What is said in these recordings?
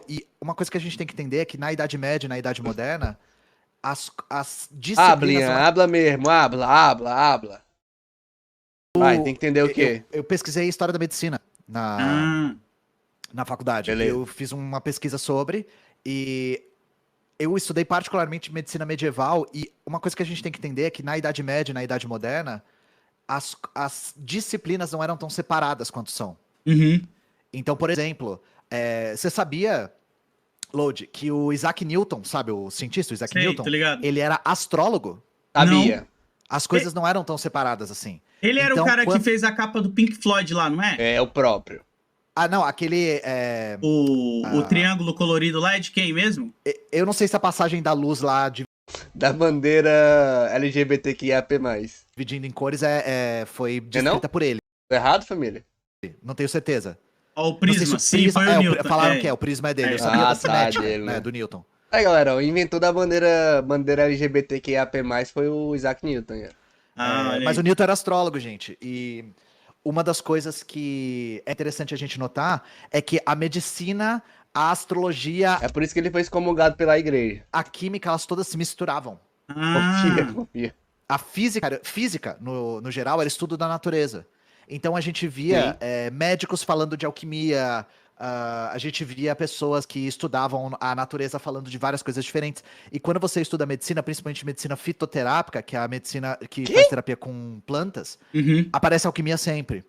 E uma coisa que a gente tem que entender é que na Idade Média e na Idade Moderna, as disciplinas Hablinha, não habla mesmo, habla. Vai, tem que entender o eu, quê? eu pesquisei história da medicina na, Ah, na faculdade. Beleza. Eu fiz uma pesquisa sobre e eu estudei particularmente medicina medieval e uma coisa que a gente tem que entender é que na Idade Média e na Idade Moderna, as disciplinas não eram tão separadas quanto são. uhum. Então, por exemplo, você sabia, Lode, que o Isaac Newton, sabe, o cientista, o Isaac Sei, tô Newton, ligado. ele era astrólogo? Não. Sabia. As coisas não eram tão separadas assim. Ele era o Então, cara que quando... fez a capa do Pink Floyd lá, não é? É o próprio. Ah, não, aquele. O triângulo colorido lá é de quem mesmo? Eu não sei se a passagem da luz lá Da bandeira LGBTQIAP+. dividindo em cores foi É não? descrita por ele. Tô errado, família? Não tenho certeza. Ó, o Não sei se Prisma. o Sim, prisma. foi o Newton. Falaram que o prisma é dele. Eu sabia Ah, da tá, cinética, dele, né? do Newton. Aí, galera, o inventor da bandeira LGBTQIAP+, foi o Isaac Newton. É. Ah, olha Mas aí. o Newton era astrólogo, gente. E uma das coisas que é interessante a gente notar é que a medicina, a astrologia, É por isso que ele foi excomungado pela igreja. a química, elas todas se misturavam. Ah, Confia. A física no geral, era estudo da natureza. Então a gente via médicos falando de alquimia, a gente via pessoas que estudavam a natureza falando de várias coisas diferentes. E quando você estuda medicina, principalmente medicina fitoterápica, que é a medicina que faz terapia com plantas, uhum. aparece alquimia sempre.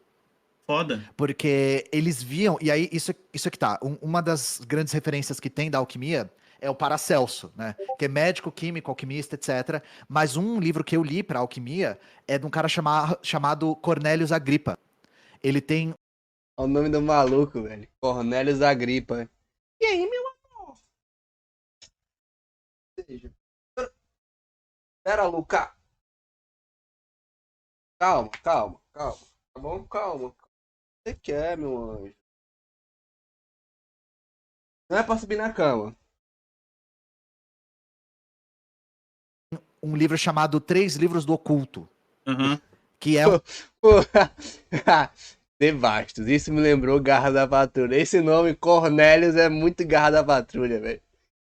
Foda. Porque eles viam, e aí isso é que tá. Uma das grandes referências que tem da alquimia é o Paracelso, né? Que é médico, químico, alquimista, etc. Mas um livro que eu li pra alquimia é de um cara chamado Cornelius Agrippa. Ele tem. Olha o nome do maluco, velho. Cornelius Agrippa. E aí, meu amor? Pera, Luca. Calma. Tá bom? Calma. O que você quer, meu anjo? Não é pra subir na cama. Um livro chamado Três Livros do Oculto. Aham. Que é. Pô, Devastos. Isso me lembrou Garra da Patrulha. Esse nome, Cornelius, é muito Garra da Patrulha, velho.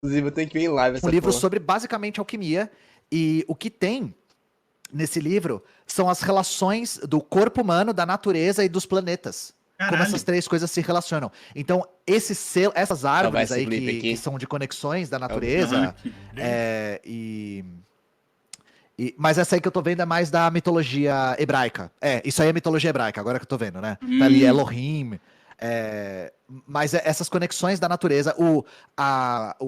Inclusive, eu tenho que ir em live essa Um livro porra. sobre basicamente alquimia. E o que tem nesse livro são as relações do corpo humano, da natureza e dos planetas. Como Caralho. essas três coisas se relacionam. Então, essas árvores esse aí clipe aqui. que são de conexões da natureza, Aham. mas essa aí que eu tô vendo é mais da mitologia hebraica. Isso aí é mitologia hebraica, agora que eu tô vendo, né? Tá ali Elohim. Mas essas conexões da natureza, o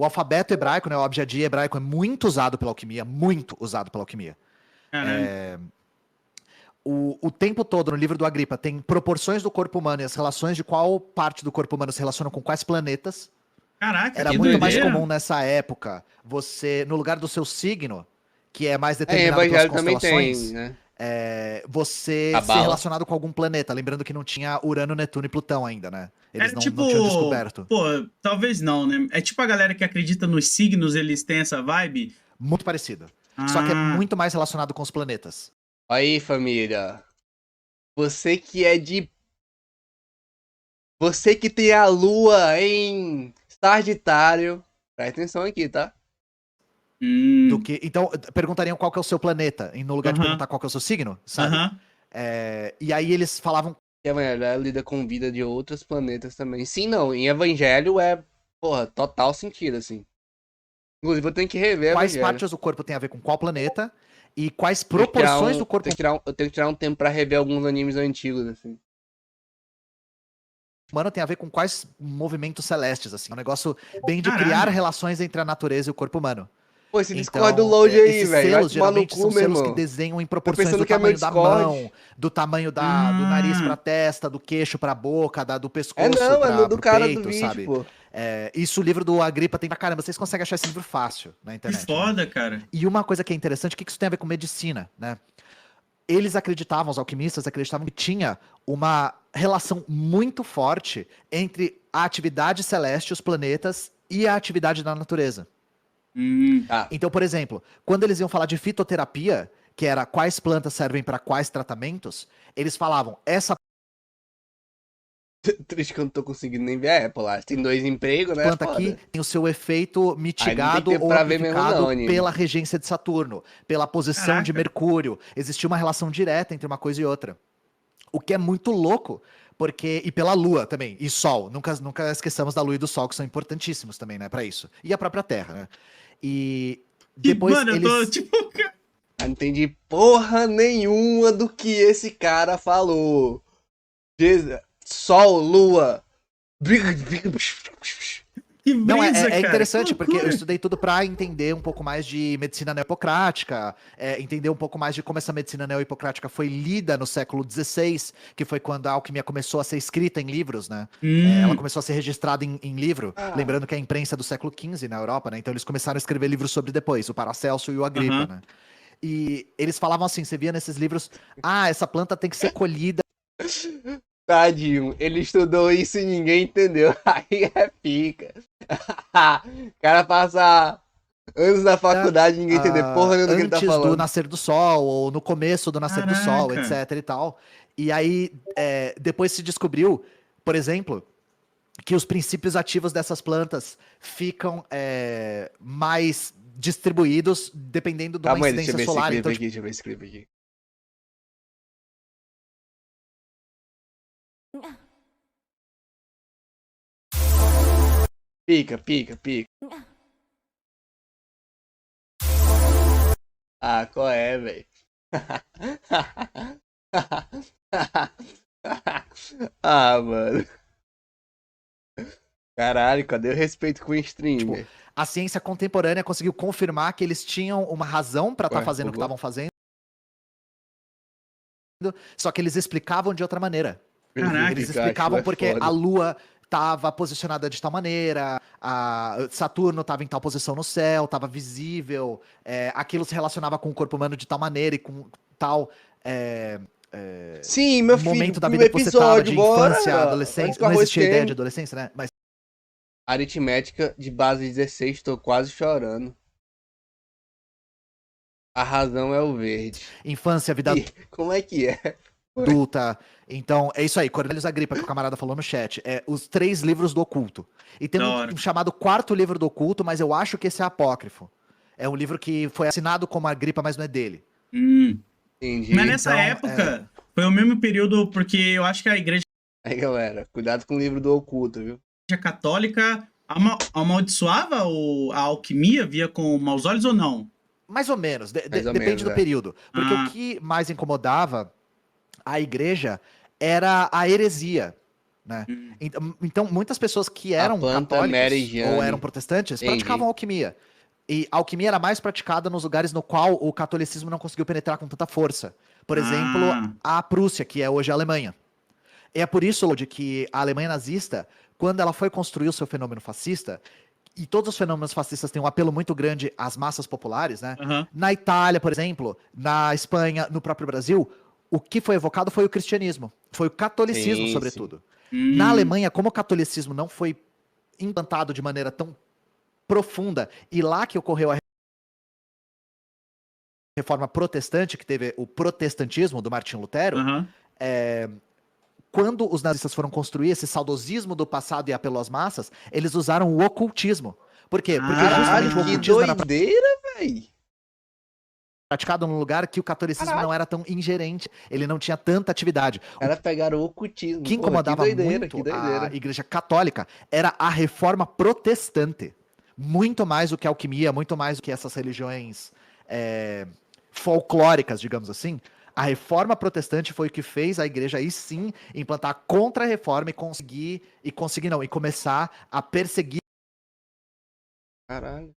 alfabeto hebraico, né, o abjadi hebraico é muito usado pela alquimia, muito usado pela alquimia. Caralho. O tempo todo no livro do Agripa tem proporções do corpo humano e as relações de qual parte do corpo humano se relaciona com quais planetas. Caraca, Era que muito mais doideira. comum nessa época você, no lugar do seu signo, que é mais É, determinado pelas Evangelho também tem, constelações, né? você ser Cabala. relacionado com algum planeta. Lembrando que não tinha Urano, Netuno e Plutão ainda, né? Eles Era não tipo. tinham descoberto. Pô, talvez não, né? É tipo a galera que acredita nos signos, eles têm essa vibe. Muito parecido. Só que é Ah, muito mais relacionado com os planetas. Aí, família. Você que é de. Você que tem a lua em Sagitário. Presta atenção aqui, tá? Então, perguntariam qual que é o seu planeta, e no lugar de Aham. perguntar qual que é o seu signo, sabe? Aham. E aí eles falavam E a Evangelho lida com vida de outros planetas também. Sim, não. Em Evangelho é, porra, total sentido, assim. Inclusive, eu tenho que rever quais Evangelho. partes do corpo tem a ver com qual planeta e quais Tenho que tirar proporções do corpo eu tenho que tirar um tempo pra rever alguns animes antigos, assim. humano tem a ver com quais movimentos celestes, assim. É um negócio bem de Caralho. criar relações entre a natureza e o corpo humano. Pô, esse Então, Discord do Load aí, esses velho. Vai selos tomar no geralmente cu, são meu selos que irmão. desenham em proporções pensando do que é meu tamanho da Discord. mão, do tamanho do nariz pra testa, do queixo pra boca, do pescoço É do pro cara peito, do vídeo, sabe? pô. Isso o livro do Agripa tem pra caramba. Vocês conseguem achar esse livro fácil na Que internet. foda, né? cara. E uma coisa que é interessante, o que isso tem a ver com medicina, né? Eles acreditavam, os alquimistas acreditavam que tinha uma relação muito forte entre a atividade celeste, os planetas, e a atividade da natureza. Ah, Então, por exemplo, quando eles iam falar de fitoterapia, que era quais plantas servem para quais tratamentos, eles falavam, essa Triste que eu não tô conseguindo nem ver a Apple lá. Tem 2 empregos, né? Planta aqui Foda. tem o seu efeito Aí não tem mitigado tempo ou pra ver mesmo amplificado não, anime. pela regência de Saturno, pela posição de Caraca. Mercúrio. Existia uma relação direta entre uma coisa e outra. O que é muito louco, porque. E pela Lua também, e Sol. Nunca esqueçamos da Lua e do Sol, que são importantíssimos também, né, pra isso. E a própria Terra, né? E depois Mano, eu tô, eles. tipo... Eu não entendi porra nenhuma do que esse cara falou. Sol, lua. Que Não, brisa, é cara. Que interessante, porque eu loucura. estudei tudo para entender um pouco mais de medicina neopocrática, entender um pouco mais de como essa medicina neopocrática foi lida no século XVI, que foi quando a alquimia começou a ser escrita em livros, né? Ela Hum, começou a ser registrada em livro, Ah, lembrando que é a imprensa do século XV na Europa, né? Então eles começaram a escrever livros sobre depois, o Paracelso e o Agripa, aham. né? E eles falavam assim, você via nesses livros, essa planta tem que ser colhida. tadinho, ele estudou isso e ninguém entendeu. Aí é pica. O cara passa anos na faculdade e ninguém entendeu porra nenhuma do que ele tá Antes do falando. nascer do sol, ou no começo do nascer do sol, Caraca. etc e tal. E aí, depois se descobriu, por exemplo, que os princípios ativos dessas plantas ficam mais distribuídos dependendo de uma Calma aí, deixa eu incidência ver esse solar. clipe Então, aqui, tipo, deixa eu ver esse clipe aqui. Pica, pica, pica. Ah, qual é, velho? Ah, mano. Caralho, cadê o respeito com o tipo, streamer? a ciência contemporânea conseguiu confirmar que eles tinham uma razão para estar Ué, fazendo o que bugou? estavam fazendo, só que eles explicavam de outra maneira. Caraca. Eles Que eu acho explicavam é porque a foda. Lua estava posicionada de tal maneira, a Saturno estava em tal posição no céu, estava visível, aquilo se relacionava com o corpo humano de tal maneira e com tal é, Sim, meu filho, momento da pro vida que você estava, episódio, de bora! infância, Antes adolescência. que o Não arroz existia a ideia de queime. adolescência, né? Mas Aritmética de base 16, tô quase chorando. A razão é o verde. infância, vida Ih, como é que é? Ué, adulta. Então, é isso aí, Cornelius Agripa, que o camarada falou no chat. É os 3 livros do oculto. E tem Da um hora. chamado quarto livro do oculto, mas eu acho que esse é apócrifo. É um livro que foi assinado como Agripa, mas não é dele. Hum. Mas entendi. nessa Então, época, foi o mesmo período, porque eu acho que a Igreja Aí, galera, cuidado com o livro do oculto, viu? Católica amaldiçoava a alquimia, via com maus olhos ou não? mais ou menos, Mais ou depende menos, do é. período. Porque o Ah, que mais incomodava a igreja era a heresia, né? hum. Então, muitas pessoas que A eram planta Mary católicos ou eram Jane. protestantes Entendi. praticavam alquimia. E a alquimia era mais praticada nos lugares no qual o catolicismo não conseguiu penetrar com tanta força. Por exemplo, Ah, a Prússia, que é hoje a Alemanha. É por isso, Lodi, que a Alemanha nazista, quando ela foi construir o seu fenômeno fascista, e todos os fenômenos fascistas têm um apelo muito grande às massas populares, né? aham. Na Itália, por exemplo, na Espanha, no próprio Brasil, o que foi evocado foi o cristianismo, foi o catolicismo, Sim, sim. sobretudo. Na Hum, Alemanha, como o catolicismo não foi implantado de maneira tão profunda, e lá que ocorreu a reforma protestante, que teve o protestantismo do Martinho Lutero, aham. quando os nazistas foram construir esse saudosismo do passado e apelo às massas, eles usaram o ocultismo. Por quê? Porque Caralho, justamente o Ah, que ocultismo era doideira, velho. praticado num lugar que o catolicismo Caralho. não era tão ingerente, ele não tinha tanta atividade. Os O caras pegaram o ocultismo. que Porra, que incomodava doideira, que muito a doideira. igreja católica era a reforma protestante. Muito mais do que a alquimia, muito mais do que essas religiões folclóricas, digamos assim. A reforma protestante foi o que fez a igreja aí sim implantar a contra-reforma e começar a perseguir Caralho.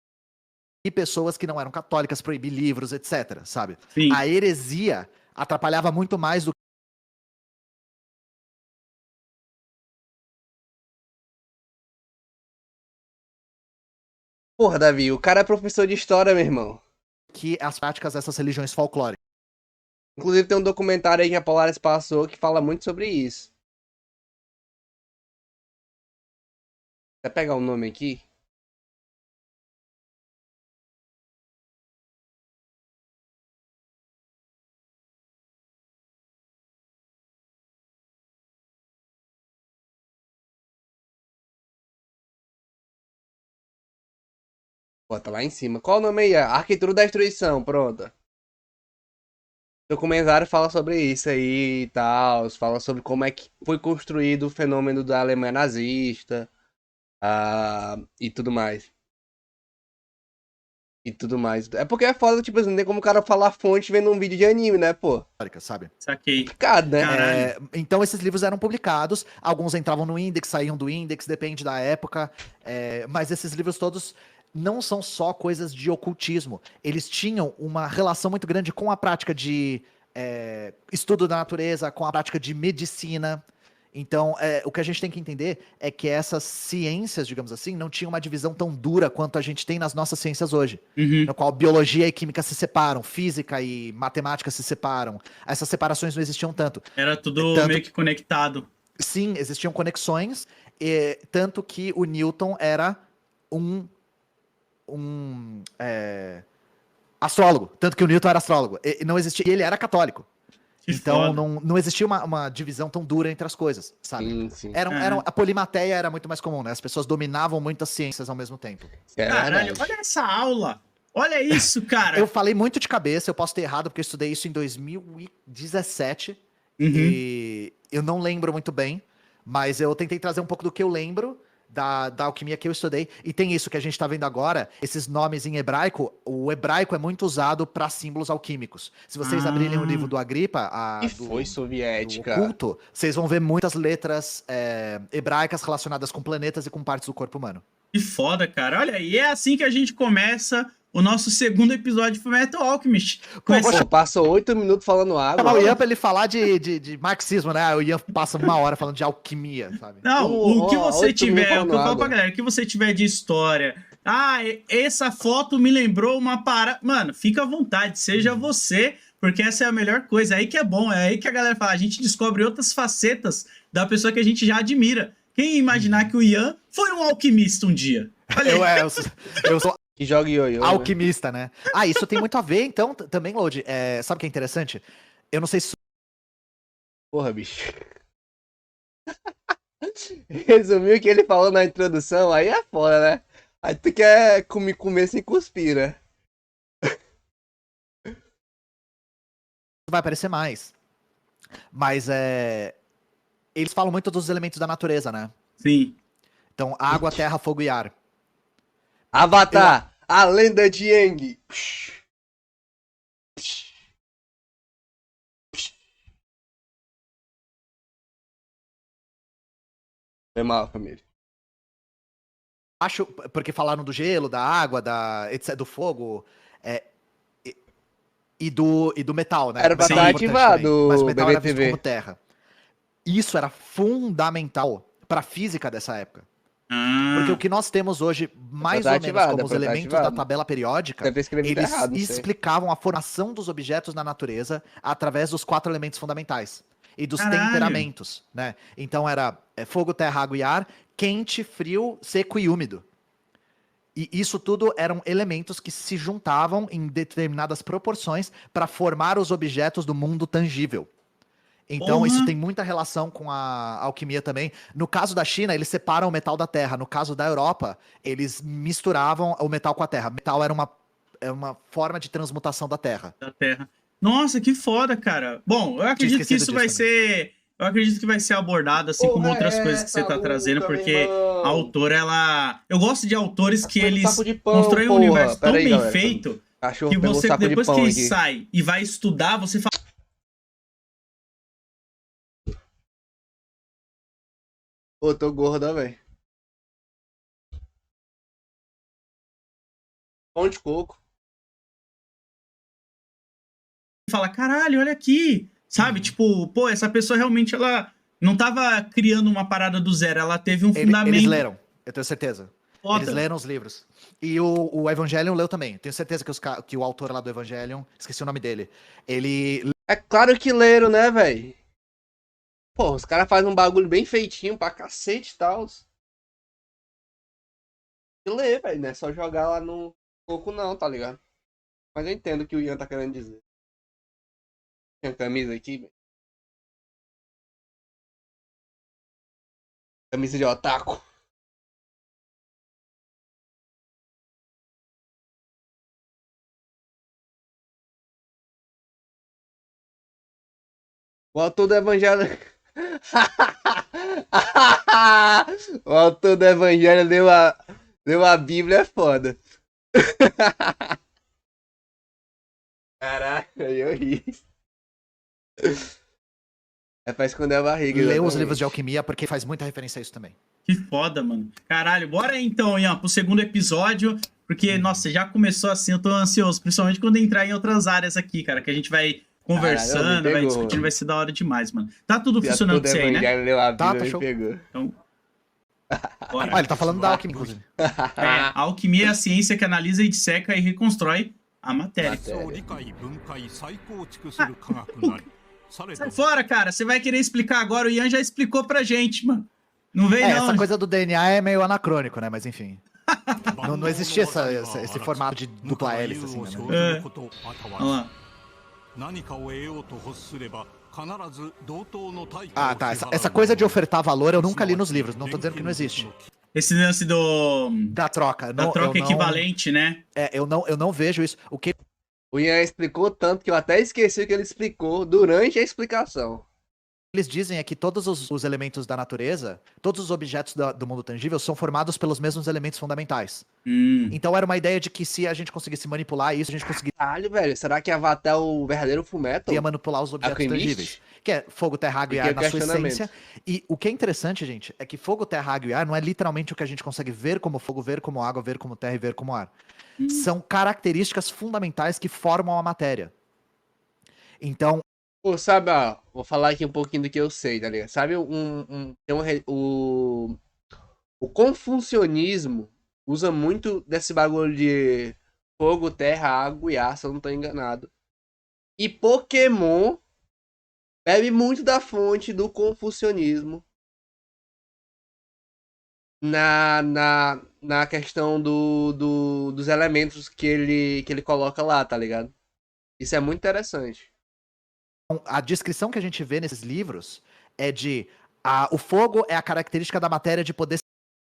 pessoas que não eram católicas, proibir livros, etc, sabe? sim. A heresia atrapalhava muito mais do Porra, Davi, o cara é professor de história, meu irmão. que as práticas dessas religiões folclóricas. Inclusive tem um documentário aí que a Polaris passou que fala muito sobre isso. Quer pegar o nome aqui? Bota lá em cima. Qual o nome aí? Arquitetura da Destruição, pronto. O documentário fala sobre isso aí e tal. Fala sobre como é que foi construído o fenômeno da Alemanha nazista. E tudo mais. E tudo mais. É porque é foda, tipo assim, não tem como o cara falar fonte vendo um vídeo de anime, né, pô? Sabe? Saquei. Complicado, né? Caralho. Então esses livros eram publicados, alguns entravam no Index, saíam do Index, depende da época, mas esses livros todos não são só coisas de ocultismo, eles tinham uma relação muito grande com a prática de estudo da natureza, com a prática de medicina. Então, o que a gente tem que entender é que essas ciências, digamos assim, não tinham uma divisão tão dura quanto a gente tem nas nossas ciências hoje, Uhum. no qual biologia e química se separam, física e matemática se separam. Essas separações não existiam tanto. Era tudo Tanto meio que conectado. Sim, existiam conexões, tanto que o Newton era um astrólogo. Tanto que o Newton era astrólogo. Não existia, e ele era católico. Que Então foda. não existia uma divisão tão dura entre as coisas, sabe? Sim. A polimateia era muito mais comum, né? As pessoas dominavam muitas ciências ao mesmo tempo. É Caralho, verdade. olha essa aula. Olha isso, cara. Eu falei muito de cabeça, eu posso ter errado, porque eu estudei isso em 2017. Uhum. E eu não lembro muito bem, mas eu tentei trazer um pouco do que eu lembro da alquimia que eu estudei. E tem isso que a gente tá vendo agora, esses nomes em hebraico. O hebraico é muito usado para símbolos alquímicos. Se vocês abrirem o livro do Agripa, E do foi soviética. oculto, vocês vão ver muitas letras hebraicas relacionadas com planetas e com partes do corpo humano. Que foda, cara. Olha, e é assim que a gente começa o nosso segundo episódio de Fullmetal Alchemist. Com esse... Pô, passou 8 minutos falando Chamar o água. Ian pra ele falar de marxismo, né? O Ian passa uma hora falando de alquimia, sabe? Não, o que você 8 minutos tiver, o que eu falando falo pra água. galera, o que você tiver de história. Essa foto me lembrou uma parada. Mano, fica à vontade, seja você, porque essa é a melhor coisa. É aí que é bom, é aí que a galera fala. A gente descobre outras facetas da pessoa que a gente já admira. Quem ia imaginar que o Ian foi um alquimista um dia? Olha aí. Eu sou Que joga ioiô. Né? alquimista, né? Isso tem muito a ver, então, também, Lodi. Sabe o que é interessante? Eu não sei se. Porra, bicho. Resumiu o que ele falou na introdução, aí é foda, né? Aí tu quer comer sem cuspir, né? vai aparecer mais. Mas eles falam muito dos elementos da natureza, né? Sim. Então, água, terra, fogo e ar. Avatar, a lenda de Aang. Foi mal, família. Acho, porque falaram do gelo, da água, etc, do fogo e do metal, né? Era pra Metal estar é importante ativado também, mas o o metal era visto BBTV. como terra. Isso era fundamental para a física dessa época. Porque o que nós temos hoje, mais ou menos como os elementos da tabela periódica, Deve ter escrevido eles errado, não sei. explicavam a formação dos objetos na natureza através dos 4 elementos fundamentais e dos Caralho. temperamentos, né? Então era fogo, terra, água e ar, quente, frio, seco e úmido. E isso tudo eram elementos que se juntavam em determinadas proporções para formar os objetos do mundo tangível. Então, isso tem muita relação com a alquimia também. No caso da China, eles separam o metal da terra. No caso da Europa, eles misturavam o metal com a terra. Metal era uma forma de transmutação da terra. Da terra. Nossa, que foda, cara. Bom, eu acredito que isso vai ser. Eu acredito que vai ser abordado, assim como outras coisas que você tá trazendo, porque a autora, ela. Eu gosto de autores que eles constroem um universo tão bem feito que você, depois que sai e vai estudar, você fala. Pô, tô gordo, velho. Pão de coco. Fala, caralho, olha aqui. Sabe? Tipo, pô, essa pessoa realmente, ela não tava criando uma parada do zero, ela teve um fundamento. Eles leram, eu tenho certeza. Foda. Eles leram os livros. E o Evangelion leu também. Tenho certeza que o autor lá do Evangelion, esqueci o nome dele, ele... É claro que leram, né, velho? Pô, os caras fazem um bagulho bem feitinho pra cacete e tal. E lê, velho, não é só jogar lá no coco não, tá ligado? Mas eu entendo o que o Ian tá querendo dizer. Tem camisa aqui, velho. Camisa de otaku. O autor do Evangelho. O autor do Evangelho leu a Bíblia, é foda. Caraca, eu ri. É pra esconder a barriga. Lê os exatamente. livros de alquimia porque faz muita referência a isso também. Que foda, mano. Caralho, bora aí então, Ian, pro segundo episódio. Porque, nossa, já começou assim, eu tô ansioso. Principalmente quando entrar em outras áreas aqui, cara. Que a gente vai conversando, Caralho, me vai pegou, discutindo, mano. vai ser da hora demais, mano. Tá tudo O funcionando autor pra do você aí, né? Evangelho leu a Tá, Bíblia e show. pegou. Então, bora. Olha, ele tá falando da alquimia, inclusive. A alquimia é a ciência que analisa e disseca e reconstrói a matéria. Sai fora, cara. Você vai querer explicar agora. O Ian já explicou pra gente, mano. Não vem, não. Essa coisa do DNA é meio anacrônico, né? Mas enfim. Não existia esse formato de dupla hélice, assim, né? Olha lá. Ah, tá. Essa coisa de ofertar valor eu nunca li nos livros. Não tô dizendo que não existe. Esse lance Da troca. da Não, troca eu não- equivalente, né? eu não vejo isso. O que O Ian explicou tanto que eu até esqueci o que ele explicou durante a explicação. eles dizem é que todos os elementos da natureza, todos os objetos do mundo tangível são formados pelos mesmos elementos fundamentais. Então era uma ideia de que se a gente conseguisse manipular isso, a gente conseguiria Caralho, velho. Será que Avatar é o verdadeiro Fullmetal? manipular os objetos Alquimista? tangíveis. Que é fogo, terra, água e Fiquei ar na sua questionamento. essência. E o que é interessante, gente, é que fogo, terra, água e ar não é literalmente o que a gente consegue ver como fogo, ver como água, ver como terra e ver como ar. São características fundamentais que formam a matéria. Então, Pô, sabe, ó, vou falar aqui um pouquinho do que eu sei, tá ligado? Sabe o confucionismo usa muito desse bagulho de fogo, terra, água e ar, se eu não tô enganado. E Pokémon bebe muito da fonte do confucionismo na questão dos elementos que ele coloca lá, tá ligado? Isso é muito interessante. a descrição que a gente vê nesses livros é de o fogo é a característica da matéria de poder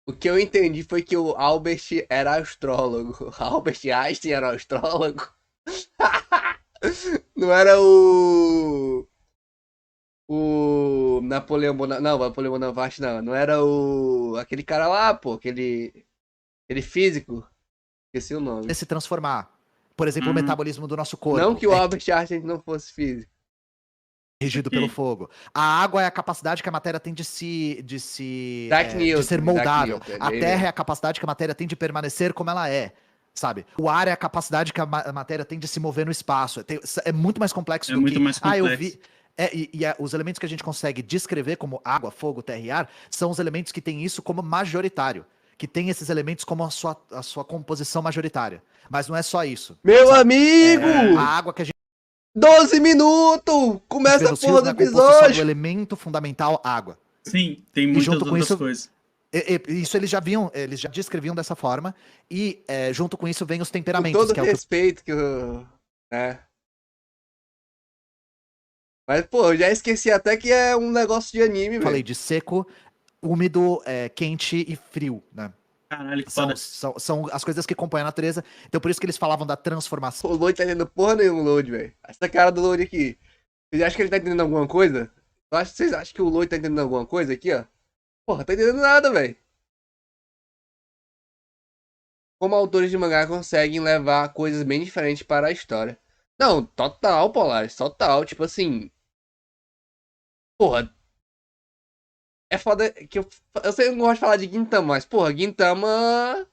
O que eu entendi foi que o Albert era astrólogo. Albert Einstein era astrólogo. Não era o Napoleão Bonaparte. Não, Napoleão Bonaparte não. Não era aquele cara lá, pô. Aquele físico. Esqueci o nome. se transformar. Por exemplo, o metabolismo do nosso corpo. Não que o é Albert Einstein não fosse físico. regido pelo fogo. A água é a capacidade que a matéria tem de Newton, ser Isaac moldável. Newton, A ele terra mesmo. é a capacidade que a matéria tem de permanecer como ela é. Sabe? O ar é a capacidade que a matéria tem de se mover no espaço. É muito mais complexo do muito que. mais Eu complexo. vi. Os elementos que a gente consegue descrever como água, fogo, terra e ar são os elementos que têm isso como majoritário. Que tem esses elementos como a sua composição majoritária. Mas não é só isso. Meu sabe? amigo! A água que a gente 12 minutos! Começa vê a nos porra fios do na composição do episódio! elemento fundamental água. Sim, tem muitas junto com outras isso- coisas. Isso eles já descreviam dessa forma. E junto com isso vem os Com temperamentos, todo que é o que eu respeito que eu. Né? Mas, pô, eu já esqueci até que é um negócio de anime, falei velho. de seco, úmido, quente e frio, né? Caralho, que São, foda. são as coisas que compõem a natureza. Então por isso que eles falavam da transformação. O Load tá entendendo porra nenhuma, Load, velho. Essa cara do Load aqui. Vocês acham que ele tá entendendo alguma coisa? Vocês acham que o Load tá entendendo alguma coisa aqui, ó? Porra, tá entendendo nada, velho. Como autores de mangá conseguem levar coisas bem diferentes para a história. Não, total, Polaris, total. Tipo assim. Porra. É foda que eu sei que eu não gosto de falar de Gintama, mas, porra, Gintama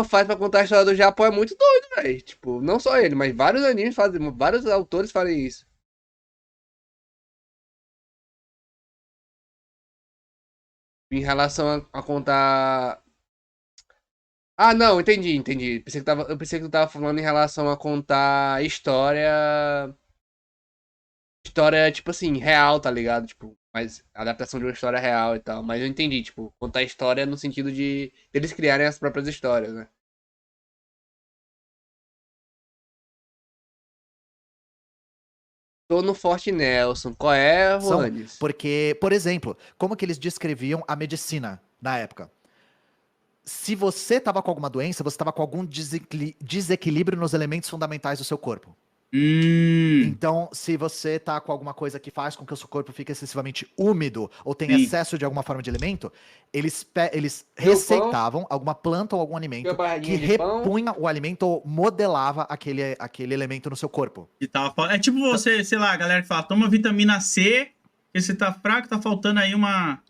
faz pra contar a história do Japão é muito doido, velho. Tipo, não só ele, mas vários animes fazem, vários autores fazem isso. Em relação a contar. Ah, não, entendi. Eu pensei que tu tava falando em relação a contar história. História, tipo assim, real, tá ligado? Tipo, mas adaptação de uma história real e tal. Mas eu entendi, tipo, contar história no sentido de eles criarem as próprias histórias, né? Tô no Forte Nelson. Qual é, Juanes? Porque, por exemplo, como que eles descreviam a medicina na época? Se você estava com alguma doença, você estava com algum desequilíbrio nos elementos fundamentais do seu corpo. Então, se você tá com alguma coisa que faz com que o seu corpo fique excessivamente úmido ou tem Sim. excesso de alguma forma de elemento, eles Meu receitavam alguma planta ou algum Minha alimento que barriguinha de pão. repunha o alimento ou modelava aquele elemento no seu corpo. E tal. É tipo você, sei lá, a galera que fala, toma vitamina C, porque você tá fraco, tá faltando aí uma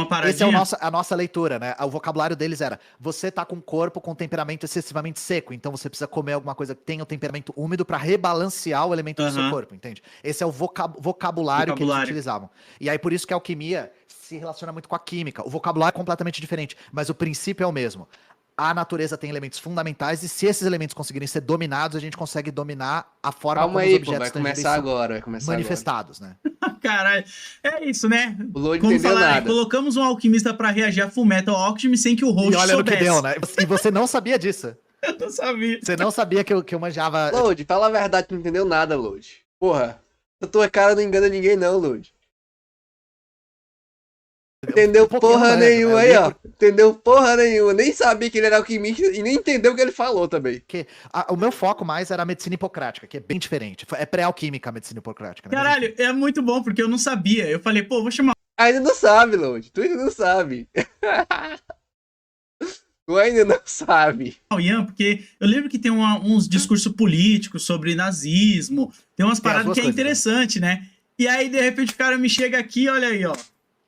paradinha. Essa é a nossa leitura, né? O vocabulário deles era: você tá com um corpo com temperamento excessivamente seco, então você precisa comer alguma coisa que tenha o temperamento úmido pra rebalancear o elemento do seu corpo, entende? Esse é o vocabulário que eles utilizavam. E aí por isso que a alquimia se relaciona muito com a química. O vocabulário é completamente diferente, mas o princípio é o mesmo. A natureza tem elementos fundamentais e se esses elementos conseguirem ser dominados, a gente consegue dominar a forma Calma como aí, os pô, objetos vai tangíveis começar são agora, vai começar manifestados, né? Caralho, é isso, né? O Lodi Como entendeu falar, nada. colocamos um alquimista pra reagir a Fullmetal Alchemist sem que o host E olha soubesse. no que deu, né? E você não sabia disso. Eu não sabia. Você não sabia que eu manjava. Lodi, fala a verdade, tu não entendeu nada, Lodi. Porra, a tua cara não engana ninguém não, Lodi. Entendeu Um pouquinho porra manjo, né? nenhuma Eu aí, li ó. Entendeu porra nenhuma. Nem sabia que ele era alquimista e nem entendeu o que ele falou também. Porque o meu foco mais era a medicina hipocrática, que é bem diferente. É pré-alquímica a medicina hipocrática. Né? Caralho, é muito bom, porque eu não sabia. Eu falei, pô, vou chamar Ainda não sabe, Lodi. Tu ainda não sabe. Tu ainda não sabe. o Ian, porque eu lembro que tem uns discursos políticos sobre nazismo, tem umas Tem as paradas duas que é coisas, interessante, né? E aí, de repente, o cara me chega aqui, olha aí, ó.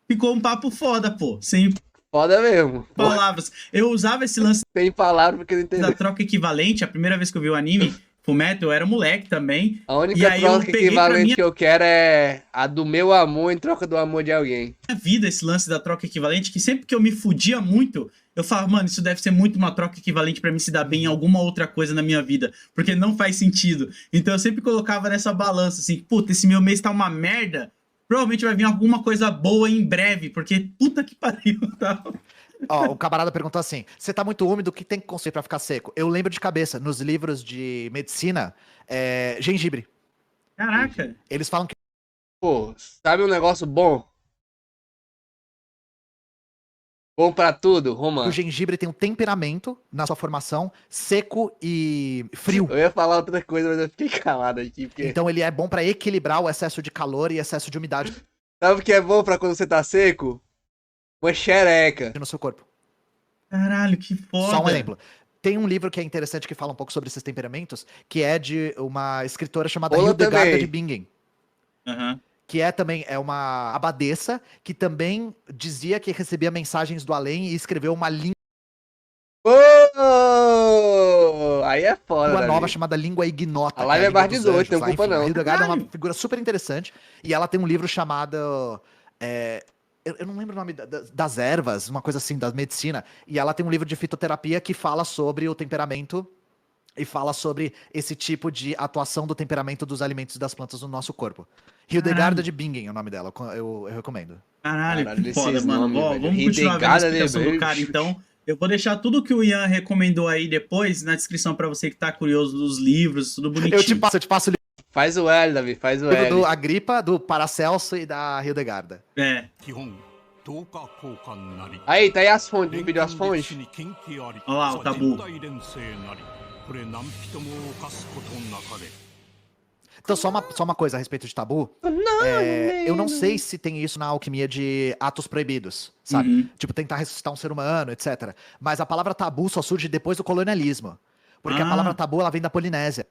Ficou um papo foda, pô. Sem Foda mesmo. palavras. Eu usava esse lance Tem palavra porque não da entendeu. troca equivalente. A primeira vez que eu vi o anime, Fullmetal, eu era moleque também. A E única aí eu troca peguei pra equivalente minha que eu quero é a do meu amor em troca do amor de alguém. vida esse lance da troca equivalente, que sempre que eu me fudia muito, eu falava, mano, isso deve ser muito uma troca equivalente pra mim se dar bem em alguma outra coisa na minha vida, porque não faz sentido. Então eu sempre colocava nessa balança, assim, puta, esse meu mês tá uma merda, provavelmente vai vir alguma coisa boa em breve, porque puta que pariu, tá? Ó, o camarada perguntou assim: você tá muito úmido, o que tem que consumir pra ficar seco? Eu lembro de cabeça, nos livros de medicina, gengibre. Caraca. Eles falam que Pô, sabe um negócio bom? Bom pra tudo, o Romano. gengibre tem um temperamento na sua formação seco e frio. Eu ia falar outra coisa, mas eu fiquei calado aqui, porque... Então ele é bom pra equilibrar o excesso de calor e excesso de umidade Sabe o que é bom pra quando você tá seco? Uma xereca. no seu corpo. Caralho, que foda. Só um exemplo. Tem um livro que é interessante que fala um pouco sobre esses temperamentos, que é de uma escritora chamada Rola Hildegarda também. de Bingen. Aham. Que também uma abadesa que também dizia que recebia mensagens do além e escreveu uma língua Aí é foda, nova Davi. chamada língua ignota. A live que é a língua mais dos 18, anjos não lá, culpa enfim. não. A Hildegarda é uma Caralho. figura super interessante e ela tem um livro chamado eu não lembro o nome das ervas, uma coisa assim, da medicina. E ela tem um livro de fitoterapia que fala sobre o temperamento e fala sobre esse tipo de atuação do temperamento dos alimentos e das plantas no nosso corpo. Hildegarda Caralho. de Bingen é o nome dela, eu recomendo. Caralho, Caralho, que foda, esses mano. nomes, Ó, velho. vamos continuar vendo a Hildegarda de explicação do cara, Bingen. então. Eu vou deixar tudo que o Ian recomendou aí depois na descrição pra você que tá curioso dos livros, tudo bonitinho. Eu te passo o Faz o L, Davi, faz o livro L. do Agripa, do Paracelso e da Hildegarda. É. Aí, tá aí as fontes, me pediu as fontes. Olha lá, o tabu. Então, só uma coisa a respeito de tabu. Eu não sei se tem isso na alquimia de atos proibidos, sabe? Uhum. Tipo, tentar ressuscitar um ser humano, etc. Mas a palavra tabu só surge depois do colonialismo. Porque a palavra tabu, ela vem da Polinésia.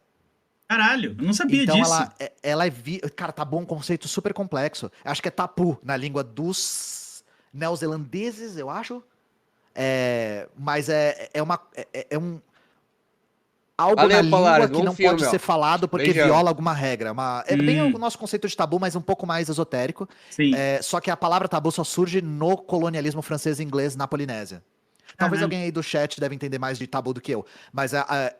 Caralho, eu não sabia Então, disso. ela Cara, tabu é um conceito super complexo. Acho que é tapu na língua dos neozelandeses, eu acho. Mas algo Valeu, na língua Polaris, que bom não filme, pode ó. ser falado porque Beijão. viola alguma regra. É bem o nosso conceito de tabu, mas um pouco mais esotérico. Sim. Só que a palavra tabu só surge no colonialismo francês e inglês na Polinésia. Talvez Caralho. alguém aí do chat deve entender mais de tabu do que eu. Mas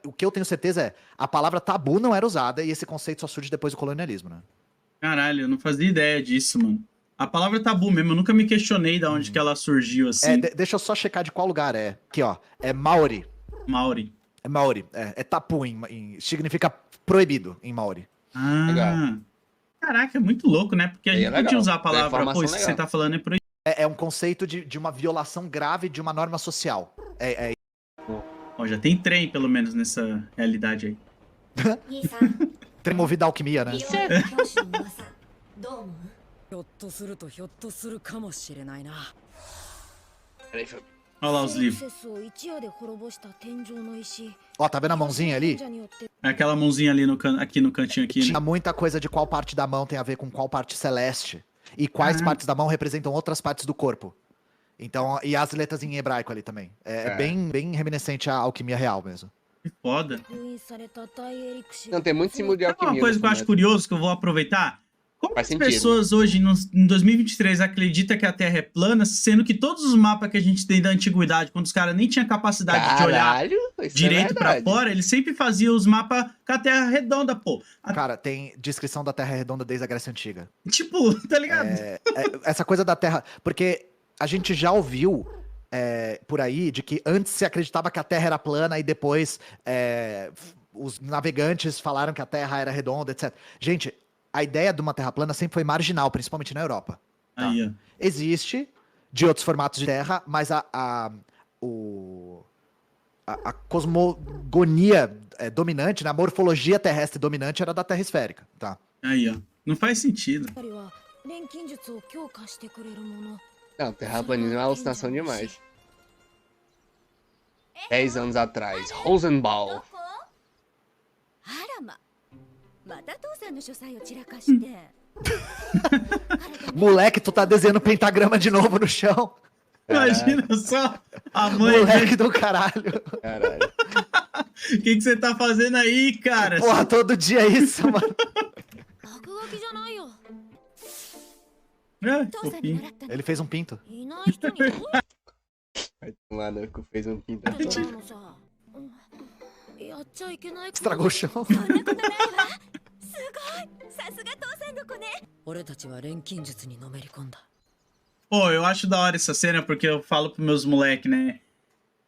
o que eu tenho certeza é a palavra tabu não era usada e esse conceito só surge depois do colonialismo, né? Caralho, eu não fazia ideia disso, mano. A palavra tabu mesmo, eu nunca me questionei de onde que ela surgiu assim. Deixa eu só checar de qual lugar é. Aqui, ó. É Maori. Maori. É Maori. É tapu. Significa proibido em Maori. Ah. Legal. Caraca, é muito louco, né? Porque a Aí gente é podia legal. usar a É palavra, informação pô, isso que legal. você tá falando é proibido. É um conceito de uma violação grave de uma norma social. Ó, já tem trem, pelo menos, nessa realidade aí. Trem movido à alquimia, né? Isso é... ひょっとするとひょっとするかもしれないな。 Peraí, deixa eu... Olha lá os livros. セスを一夜で滅ぼした天井の石。 Ó, tá vendo a mãozinha ali? 賢者によって É aquela mãozinha ali aqui no cantinho aqui, Tinha né? muita coisa de qual parte da mão tem a ver com qual parte celeste. E quais partes da mão representam outras partes do corpo. Então, e as letras em hebraico ali também. É bem reminiscente à alquimia real mesmo. Que foda. 封印された大エリクシ Não, tem muito símbolo de Sabe uma alquimia. coisa que eu nessa acho moeda. curioso, que eu vou aproveitar? Como Faz as sentido. pessoas hoje, em 2023, acreditam que a Terra é plana, sendo que todos os mapas que a gente tem da antiguidade, quando os caras nem tinham capacidade de olhar Caralho, isso direito é pra verdade. fora, eles sempre faziam os mapas com a Terra redonda, pô. Cara, tem descrição da Terra redonda desde a Grécia Antiga. Tipo, tá ligado? Essa coisa da Terra... Porque a gente já ouviu por aí de que antes se acreditava que a Terra era plana e depois os navegantes falaram que a Terra era redonda, etc. Gente, a ideia de uma Terra plana sempre foi marginal, principalmente na Europa. Tá? Aí, ó. Existe de outros formatos de Terra, mas a cosmogonia dominante, né? A morfologia terrestre dominante era da Terra esférica, tá? Aí, ó. Não faz sentido. 二人は錬金術を強化してくれるもの。 Não, terraplanismo é uma alucinação demais. 10 anos atrás, Rosenball. あらま。また父さんの書斎を散らかして。 Moleque, tu tá desenhando pentagrama de novo no chão. Imagina só a mãe Moleque do caralho. Caralho. O que você tá fazendo aí, cara? Porra, todo dia é isso, mano. 落書きじゃないよ。 É, 父さんに fofinho. 習ったの。 Ele fez um pinto. いない人にどうやって Vai tomar no cu, fez um pinto. やったのさ。やっちゃいけないこと。 Estragou o chão. そんなことないわ。すごい。さすが父さんの子ね。俺たちは錬金術にのめり込んだ。 Pô, eu acho da hora essa cena porque eu falo pros meus moleques, né?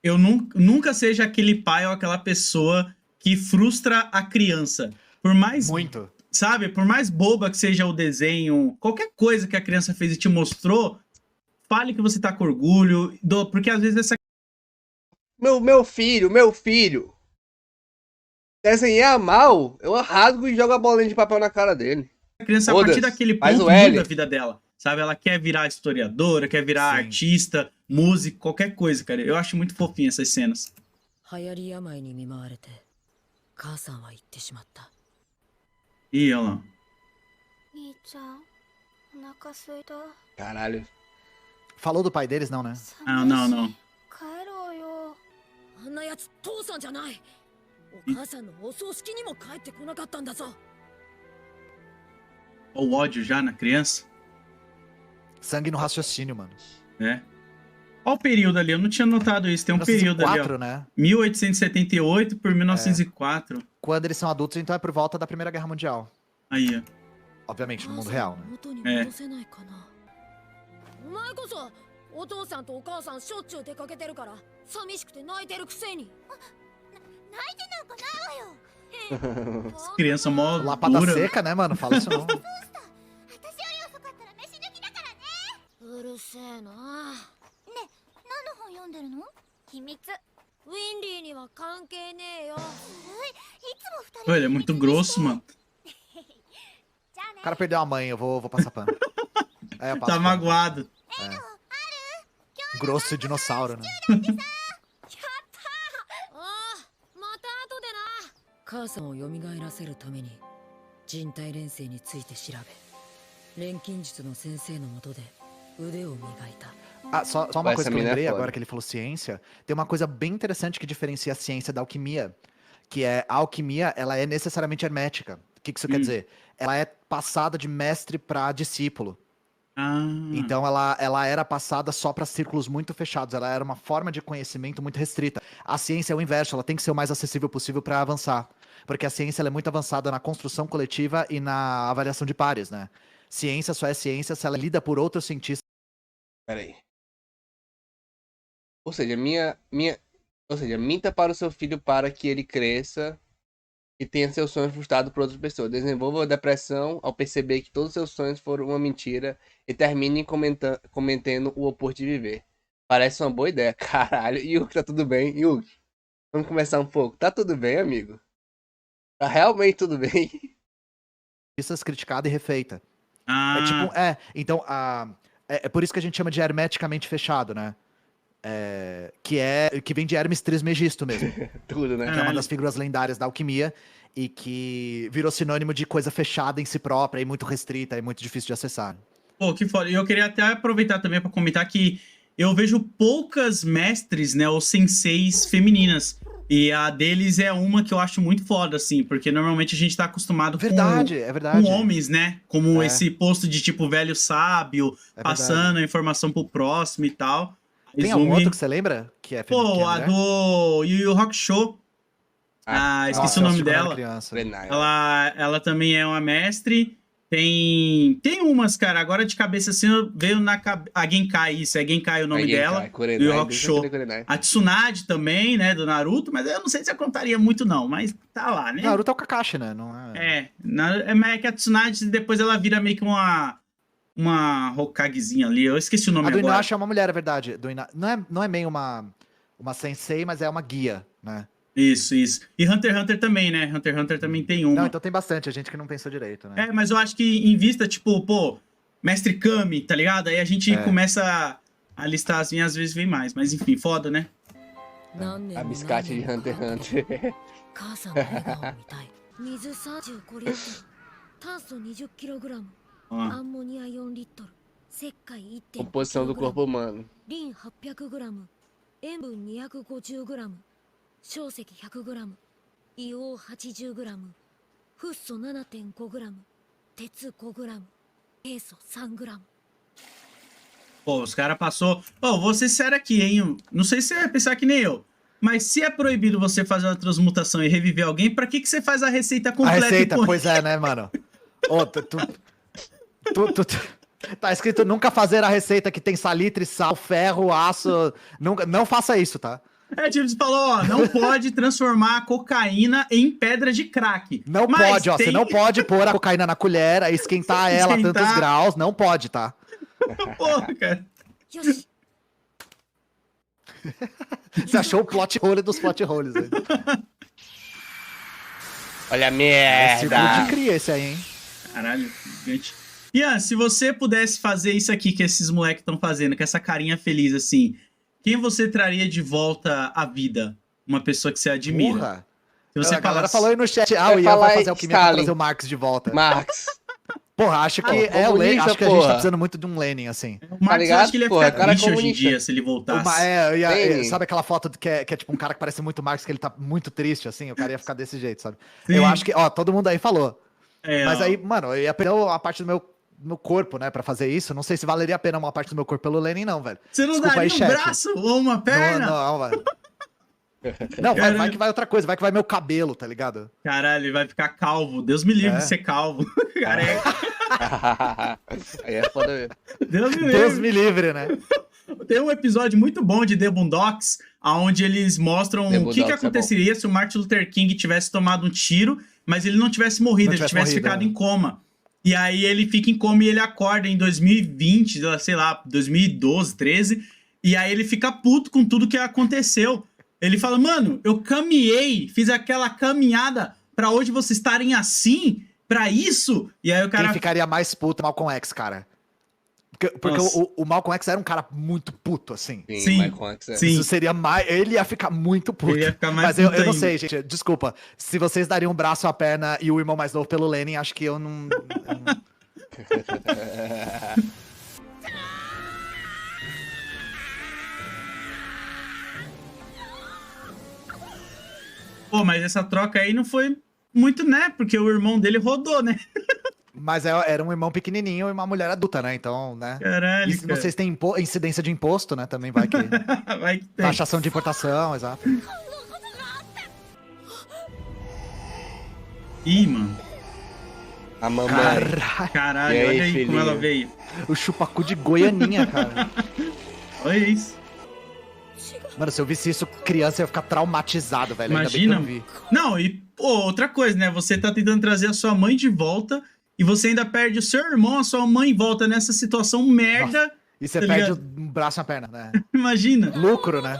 Eu nunca seja aquele pai ou aquela pessoa que frustra a criança. Por mais, Muito. sabe? Por mais boba que seja o desenho, qualquer coisa que a criança fez e te mostrou, fale que você tá com orgulho, porque às vezes essa Meu filho. Desenhar mal, eu rasgo e jogo a bolinha de papel na cara dele. criança, a partir Foda-se, daquele faz ponto, o L. muda a vida dela. Sabe? Ela quer virar historiadora, quer virar Sim. artista, músico, qualquer coisa, cara. Eu acho muito fofinho essas cenas. 流行り病に見舞われて母さんは言ってしまった。 Ih, olha lá. 兄ちゃんお腹すいた Caralho. Falou do pai deles, não, né? Ah, não, não. 帰ろうよあんなやつ父さんじゃない。お母さんのお葬式にも帰ってこなかったんだぞ。 O ódio já na criança. Sangue no raciocínio, mano. É. Olha o período ali, eu não tinha notado isso. Tem um período ali, 1904, ó. né? 1878 por 1904. Quando eles são adultos, então é por volta da Primeira Guerra Mundial. Aí, ó. Obviamente, no mundo real, né? 元に戻せないかな。お前こそお父さんとお母さんしょっちゅう出かけてるから寂しくて泣いてるくせに。泣いてなんかないわよ As crianças mó Lapada dura. seca, né, mano? Fala isso não. 私より遅かったら飯抜きだからねうるせえな。何の本読んでるの秘密ウィンリーには関係ねえよ。ずるいいつも二 Pô, 人 ele é muito grosso, mano. じゃあね O cara perdeu a mãe, eu vou passar pano. É, eu passo Tá pano. magoado. Grosso dinossauro, né? ああ、また後でな。母さんを蘇らせるために人体錬成について調べ、錬金術の先生のもとで腕を磨いた。 Ah, só uma Essa coisa que eu mina é lembrei foda. agora que ele falou ciência. Tem uma coisa bem interessante que diferencia a ciência da alquimia. Que é, a alquimia, ela é necessariamente hermética. O que isso quer dizer? Ela é passada de mestre para discípulo. Ah, Então ela era passada só para círculos muito fechados. Ela era uma forma de conhecimento muito restrita. A ciência é o inverso, ela tem que ser o mais acessível possível para avançar. Porque a ciência ela é muito avançada na construção coletiva e na avaliação de pares, né? Ciência só é ciência se ela é lida por outros cientistas. Pera aí. Ou seja, minta para o seu filho para que ele cresça e tenha seus sonhos frustrados por outras pessoas. Desenvolva a depressão ao perceber que todos os seus sonhos foram uma mentira e termine cometendo o oposto de viver. Parece uma boa ideia. Caralho. Yuki, tá tudo bem? Yuki, vamos conversar um pouco. Tá tudo bem, amigo? Tá realmente tudo bem. criticada e refeita. Ah, Então, é por isso que a gente chama de hermeticamente fechado, né? Que vem de Hermes Trismegisto mesmo, que Tudo, né? é uma das figuras lendárias da alquimia e que virou sinônimo de coisa fechada em si própria e muito restrita e muito difícil de acessar. pô, que foda. E eu queria até aproveitar também pra comentar que eu vejo poucas mestres, né, ou senseis femininas. E a deles é uma que eu acho muito foda, assim, porque normalmente a gente tá acostumado É verdade. com homens, né? Como É. esse posto de tipo velho sábio, É passando a informação pro próximo e tal. Tem Izumi- algum outro que você lembra? Que é feminino? Pô, a do Yu Yu Hakusho. Esqueci o nome dela. Renai. Ela também é uma mestre. Tem umas, cara, agora de cabeça assim, veio na cabeça. A Genkai, isso, é Genkai o nome dela. Kurenai, Yu Yu Hakusho. A Tsunade também, né, do Naruto, mas eu não sei se eu contaria muito não, mas tá lá, né? Naruto é o Kakashi, né? Não é... Mas é que a Tsunade depois ela vira meio que uma Hokagezinha ali, eu esqueci o nome A do agora. Inuyasha é uma mulher, é verdade. Não é meio uma sensei, mas é uma guia, né? Isso. E Hunter x Hunter também, né? Hunter x Hunter também tem uma. Não, então tem bastante, a gente que não pensou direito, né? Mas eu acho que em vista, tipo, pô, Mestre Kami, tá ligado? Aí a gente começa a listar assim, às vezes vem mais. Mas enfim, foda, né? A biscate de Hunter x Hunter. 母さんの笑顔を見たい。水35リットル、炭素20キログラム、 Ó, アンモニア4リットル、石灰 1.5 Composição do corpo humano. リン800グラム、塩分250グラム、硝石100グラム、硫黄80グラム、フッ素 7.5 グラム、鉄5グラム、ケイ素3グラム。 pô, os caras passou. Pô, vou ser sério aqui, hein? Não sei se você vai pensar que nem eu. Mas se é proibido você fazer uma transmutação e reviver alguém, pra que você faz a receita A completa? receita, e põe- pois é, né, mano? Ô, tá escrito nunca fazer a receita que tem salitre, sal, ferro, aço. Nunca, não faça isso, tá? Tipo, você falou, ó, não pode transformar a cocaína em pedra de crack. Não Mas pode, ó. tem- Você não pode pôr a cocaína na colher, aí esquentar ela a Esquentar. tantos graus. Não pode, tá? Porra, cara. よし、 Você achou o plot hole dos plot holes aí. Olha a É círculo de merda! cria esse aí, hein? Caralho, gigante. Ian, se você pudesse fazer isso aqui que esses moleques estão fazendo, com essa carinha feliz assim, quem você traria de volta à vida? Uma pessoa que você admira. Porra. Se você A galera falasse- falou aí no chat, o Vai Ian falar vai fazer alquimia pra Stalin. trazer o Marx de volta. Marx. Porra, acho que Ah, é o Lenin, comunista, acho que a gente tá porra. precisando muito de um Lenin, assim. O Marcos, eu acho que ele ia Porra, ficar cara triste hoje em comunista. dia se ele voltasse. Sabe Lenin. aquela foto que é tipo um cara que parece muito Marx, que ele tá muito triste, assim? O cara ia ficar desse jeito, sabe? Sim. Eu acho que, ó, todo mundo aí falou. Mas ó. aí, mano, eu ia perder a parte do meu corpo, né, pra fazer isso. Não sei se valeria a pena uma parte do meu corpo pelo Lenin, não, velho. Você não Desculpa daria aí, um chat. braço ou uma perna? Não, velho. Não, vai que vai outra coisa, vai que vai meu cabelo, tá ligado? Caralho, ele vai ficar calvo. Deus me livre É. de ser calvo. Careca. Aí é foda mesmo. Deus me Deus livre. me livre, né? Tem um episódio muito bom de The Boondocks, onde eles mostram The o que Boondocks é aconteceria se o Martin Luther King tivesse tomado um tiro, mas ele não tivesse morrido, Não ele tivesse tivesse morrido, ficado é. em coma. E aí ele fica em coma e ele acorda em 2020, sei lá, 2012, 13, e aí ele fica puto com tudo que aconteceu. Ele fala, mano, eu caminhei, fiz aquela caminhada pra hoje vocês estarem assim, pra isso? E aí o cara... Quem ficaria mais puto é o Malcolm X, cara. Porque Nossa. o Malcolm X era um cara muito puto, assim. Sim, Sim. Michael X é. Sim. Isso seria mais. Ele ia ficar muito puto. Ele ia ficar mais Mas eu puto não ainda. sei, gente. Desculpa. Se vocês dariam um braço, a perna e o irmão mais novo pelo Lenin, acho que eu não. Pô, mas essa troca aí não foi muito, né? Porque o irmão dele rodou, né? Mas era um irmão pequenininho e uma mulher adulta, né? Então, né? Caralho, E se cara. vocês têm incidência de imposto, né? Também vai que. Vai que tem. Taxação de importação, exato. Ih, mano. A mamãe. Caralho. Caralho, E aí, olha aí como filhinho? ela veio. O chupacu de Goianinha, cara. Olha isso. Mano, se eu visse isso criança, eu ia ficar traumatizado, velho. Ainda bem que eu Imagina. não vi. Não, e, pô, outra coisa, né? Você tá tentando trazer a sua mãe de volta e você ainda perde o seu irmão, a sua mãe volta nessa situação merda. E você Tá perde ligado? um braço e uma perna, né? Imagina. Lucro, né?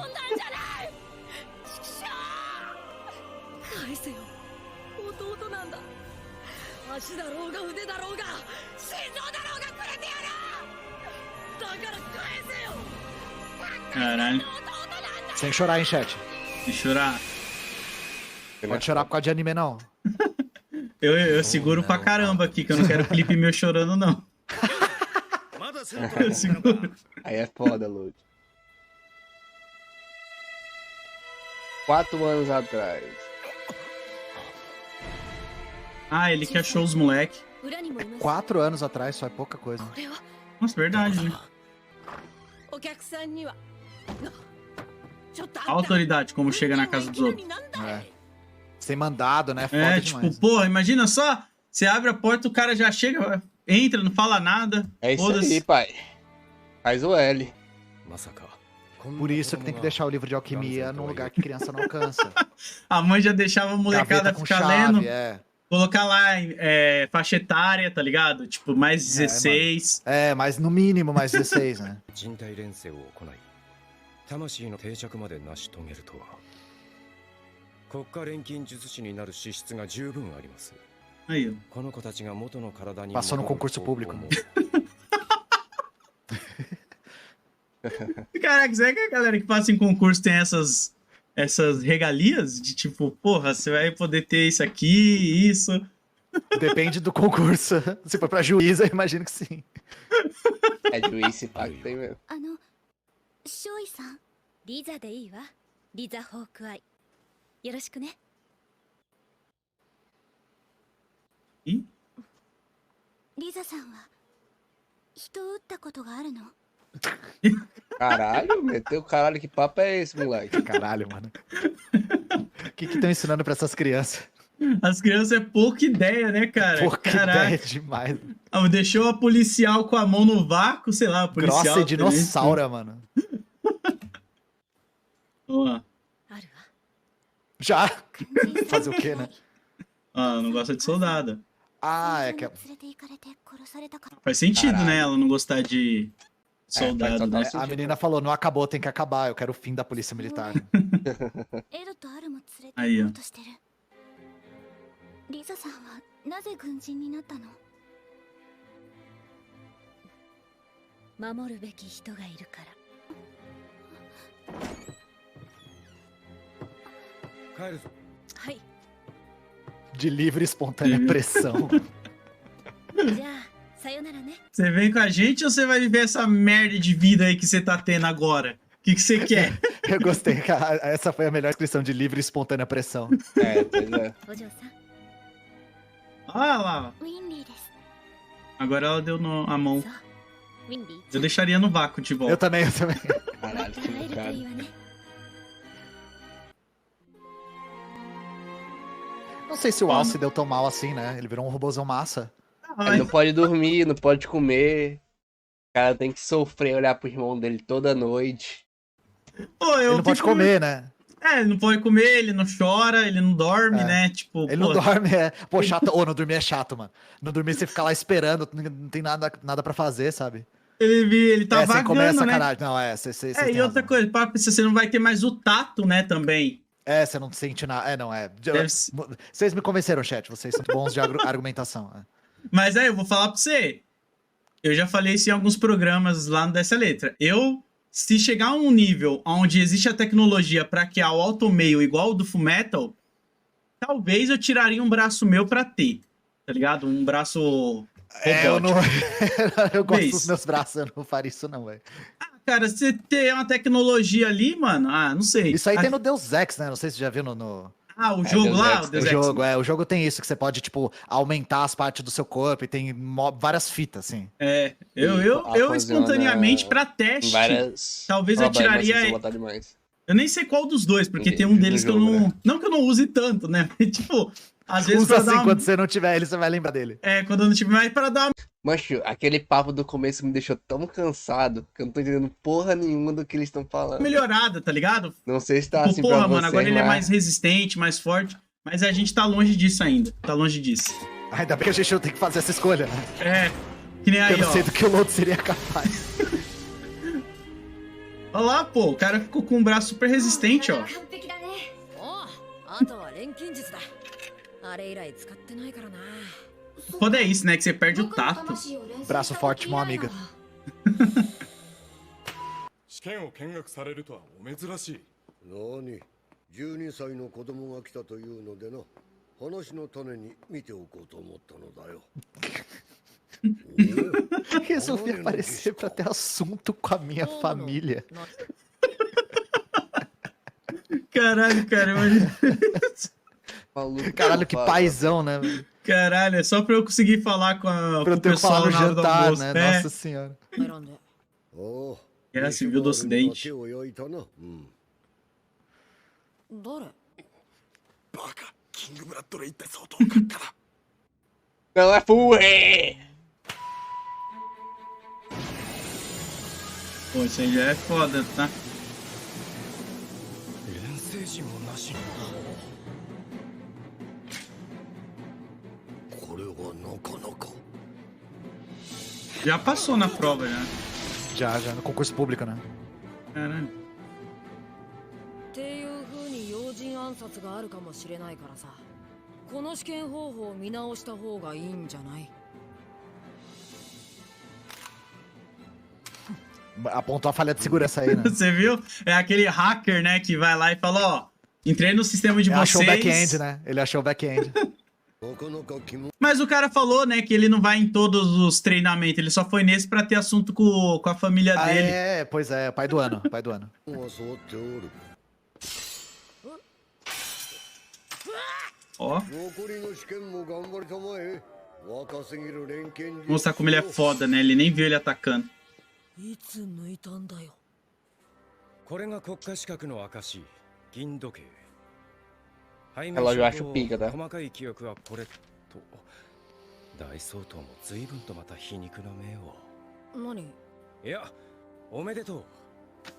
返せよ。弟なんだ。足だろうが腕だろうが心臓だろうがくれてやる。だから返せよ。 Caralho, Sem chorar, hein, chat? de chorar. Pode chorar por causa de anime, não. Eu seguro pra caramba aqui, que eu não quero clipe meu chorando, não. Eu seguro. Aí é foda, Lud. 4 anos atrás. Ah, ele que achou os moleque. 裏にもいます。 4 anos atrás, só é pouca coisa. これは Nossa, verdade, né? お客さんには。ちょっと A autoridade, como chega na casa dos outros. É. Sem mandado, né? Foda É, demais. tipo, porra, imagina só, você abre a porta, o cara já chega, entra, não fala nada. É isso Foda-se. aí, pai. Faz o L. Por isso que tem que deixar o livro de alquimia num lugar que criança não alcança. A mãe já deixava a molecada Gaveta com ficar chave, lendo, é. colocar lá faixa etária, tá ligado? Tipo, mais 16. É, mas no mínimo mais 16, né? 人体錬成を行い魂の定着まで成し遂げるとは国家錬金術師になる資質が十分あります Aí, ó. この子たちが元の体に Passou no 戻る concurso 方法 público. も Caraca, será que a galera que passa em concurso tem essas regalias? De tipo, porra, você vai poder ter isso aqui, isso. Depende do concurso. Se for pra juiz, eu imagino que sim. É juiz esse pacto tem mesmo. 少尉さん。リザでいいわ。リザ・ホークアイ。よろしくね。 Ih, リザさんは人を撃ったことがあるの？ Caralho, meteu o caralho. Que papo é esse, moleque? Caralho, mano. O que estão ensinando pra essas crianças? as crianças é pouca ideia, né, cara? Pouca Caraca. ideia demais. Ah, deixou a policial com a mão no vácuo, sei lá, a policial. Grossa e também. dinossauro, mano. Ó, あるわ。 Já? Fazer o quê, né? ah, não gosta de soldado. Ah, é que... 連れて行かれて殺されたから Faz sentido, Caralho. né? Ela não gostar de faz soldado. total né? sentido. A menina falou, não acabou, tem que acabar. Eu quero o fim da polícia militar. エドとアルも連れてあいいよ行こうとしてる。リザさんはなぜ軍人になったの？守るべき人がいるから。帰るぞはい。 De livre e espontânea pressão. じゃあ、さよならね。 Você vem com a gente ou você vai viver essa merda de vida aí que você tá tendo agora? O que você quer? Eu gostei, cara. Essa foi a melhor descrição de livre e espontânea pressão. É, pois é. お嬢さん。 Ah lá, ウィンリーです。 agora ela deu a mão. そう。ウィンリー Eu deixaria no vácuo de Eu volta. também, eu também. ま Caralho, た que 会えると bocado. いいわね。 Não sei se o Al se deu tão mal assim, né? Ele virou um robôzão massa. Ele não pode dormir, não pode comer. O cara tem que sofrer, olhar pro irmão dele toda noite. Pô, Ele não pode fico- comer, né? É, ele não pode comer, ele não chora, ele não dorme, É. né? Tipo, Ele pô, não dorme, é. Pô, chato. Ô, não dormir é chato, mano. Não dormir, você fica lá esperando, não tem nada pra fazer, sabe? ele tá sem comer é vagando, né? sacanagem. Não, é, você É, e outra coisa, para pensar, você não vai ter mais o tato, né, também. É, você não sente nada. É, não, é. Deve ser- Vocês me convenceram, chat. Vocês são bons de argumentação. É. Mas aí, eu vou falar pra você. Eu já falei isso em alguns programas lá no Dessa Letra. Se chegar a um nível onde existe a tecnologia pra criar o automeio igual o do Fullmetal, talvez eu tiraria um braço meu pra ter, tá ligado? Um braço É, eu não. Eu gosto Vez. dos meus braços, eu não faria isso, não, velho. Cara, você ter uma tecnologia ali, mano, não sei. Isso aí tem no Deus Ex, né? Não sei se você já viu no... O jogo Deus lá, Ex, o Deus O Ex. jogo, o jogo tem isso, que você pode, tipo, aumentar as partes do seu corpo e tem várias fitas, assim. É, E eu funciona espontaneamente pra teste. Várias. Talvez eu problemas, tiraria- se você botar demais. Eu nem sei qual dos dois, porque Entendi, tem um no deles que eu jogo, não. né? Não que eu não use tanto, né? Tipo, às vezes Usa pra assim, dar uma. quando você não tiver ele, você vai lembrar dele. Quando eu não tiver mais pra dar uma Mancho, aquele papo do começo me deixou tão cansado que eu não tô entendendo porra nenhuma do que eles estão falando. melhorada, tá ligado? Não sei se tá Tipo, assim porra, pra mano, você, agora ele é mas- mais resistente, mais forte. Mas a gente tá longe disso ainda. Tá longe disso. Ainda bem que a gente não tem que fazer essa escolha, né? Que nem Eu aí, não ó. sei do que o Lodo seria capaz. Olha lá, pô, o cara ficou com um braço super resistente, ó. 完璧だね。おう、あとは錬金術だ。あれ以来使ってないからな。 Foda é isso, né? Que você perde o 僕の tato. 魂を練習 Braço した forte, 時 mão 以来 amiga. だ試験を見学されるとはお珍しい。何12歳の子供が来たというのでな話の種に見ておこうと思ったのだよ Resolvi aparecer pra ter assunto com a minha família. Caralho, cara. Imagina. Maluco. Caralho, que Fala. paizão, né? Caralho, é só pra eu conseguir falar com, com Pra eu o ter que falar pessoal no na hora do jantar, almoço. né? É, Nossa senhora. 選んで。おお Guerra Civil do 西川 Ocidente. には手を焼いたな、うん、誰？バカ、キングブラッドレイって相当閣下だ。 Não é full, é. Pô, isso aí já é foda, tá? 連星人もなしに。これはなかなか Já passou na prova, já. Já, no concurso público, né? Caralho. っていう風に要人暗殺があるかもしれないからさ。この試験方法を見直した方がいいんじゃない？ Apontou a falha de segurança aí, né? Você viu? É aquele hacker, né, que vai lá e fala, ó, entrei no sistema de Ele achou o vocês. back-end, né? Ele achou o back-end. なかなか肝 Mas o cara falou, né, que ele não vai em todos os treinamentos, ele só foi nesse pra ter assunto com a família Ah, dele. é, pois é, pai do ano, pai do ano. が揃っておる Ó, 残りの試験も頑張りたまえ若すぎる錬金術 mostrar como ele é foda, né? Ele nem viu ele atacando. いつ抜いたんだよ。これが国家資格の証、銀時計。背 Relógio 面 acho と pica, tá? 細かい記憶はこれと。大総統も随分とまた皮肉な目を。何？いや、おめでとう。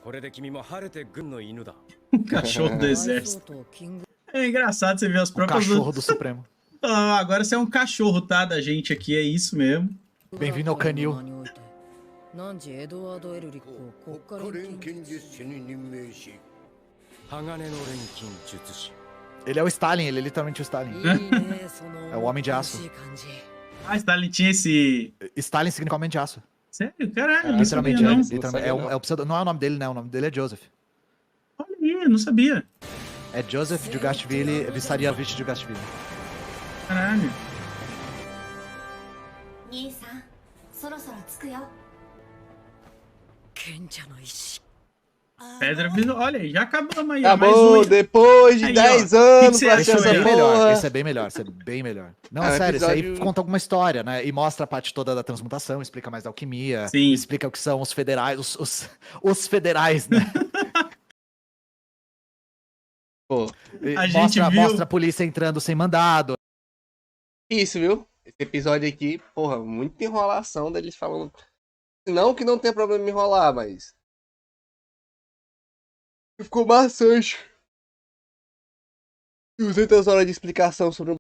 これで君も晴れて軍の犬だ。 O cachorro do 大 exército. 相当キング。 É engraçado você ver as O próprias... cachorro do Supremo. Ah, agora você é um cachorro, tá? Da gente aqui, é isso mesmo. Bem-vindo ao canil. 何時エドワード・エルリックを国国家錬家錬金金術師に任命し鋼の錬金術師。 Ele é o Stalin, ele é literalmente o Stalin. いいね、その É o Homem de Aço. 美しい感じ。 Ah, Stalin tinha esse... Stalin significa homem de aço. Sério? Caralho, não sabia Literalmente, não. literalmente é o pseudo, não é o nome dele, né? O nome dele é Joseph. Olha aí, eu não sabia. É Joseph Djugashvili Vissariavich Djugashvili. Caralho. 兄さんそろそろ着くよ賢者の石。 Pedra visual. Olha aí, já acabamos aí. ó, mais Acabou, um. depois de Aí, ó. 10 Que anos você pra achou assistir Esse é essa bem melhor, porra. esse é bem melhor, esse é bem melhor. Não, É um sério, esse aí episódio- conta alguma história, né? E mostra a parte toda da transmutação, explica mais da alquimia, Sim. explica o que são os federais, os federais, né? Pô, E A gente viu- mostra a polícia entrando sem mandado. isso, viu? Esse episódio aqui, porra, muita enrolação deles falando. Não que não tem problema em enrolar, mas. Ficou bastante. 200 horas de explicação sobre um